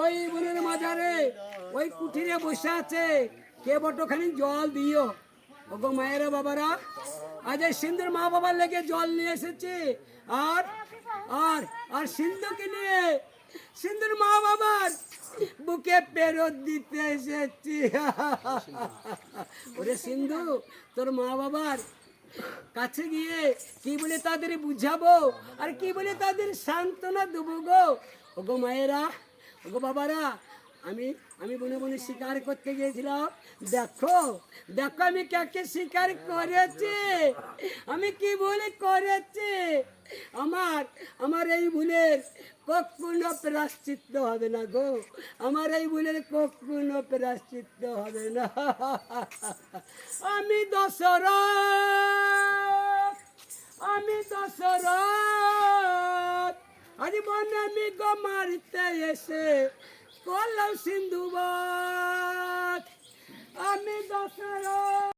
ওই বনের মাঝারে ওই কুঠিরে বসে আছে, কে বটখানি জল দিও। ওগো মায়েরা বাবারা, আজ এই সিন্ধুর মা বাবার লেগে জল নিয়ে এসেছে, আর আর আর সিন্ধুকে নিয়ে সিন্ধুর মা বাবার বুকে ফেরত দিতে এসেছি। ওরে সিন্ধু, তোর মা বাবার কাছে গিয়ে কি বলে তাদের বুঝাবো আর কি বলে তাদের সান্ত্বনা দেবো গো? ওগো মায়েরা, ওগো বাবারা, আমি আমি বনে বনে শিকার করতে গিয়েছিলাম। দেখো দেখো আমি কাকে শিকার করেছি, আমি কি ভুল করেছি। আমার আমার এই ভুলের কখনো প্রায়শ্চিত্ত হবে না গো, আমার এই ভুলের কখনো প্রায়শ্চিত্ত হবে না। আমি দশরথ, আমি দশরথ, আজ বনে আমি গো মারতে এসে করলাম সিন্ধু বধ।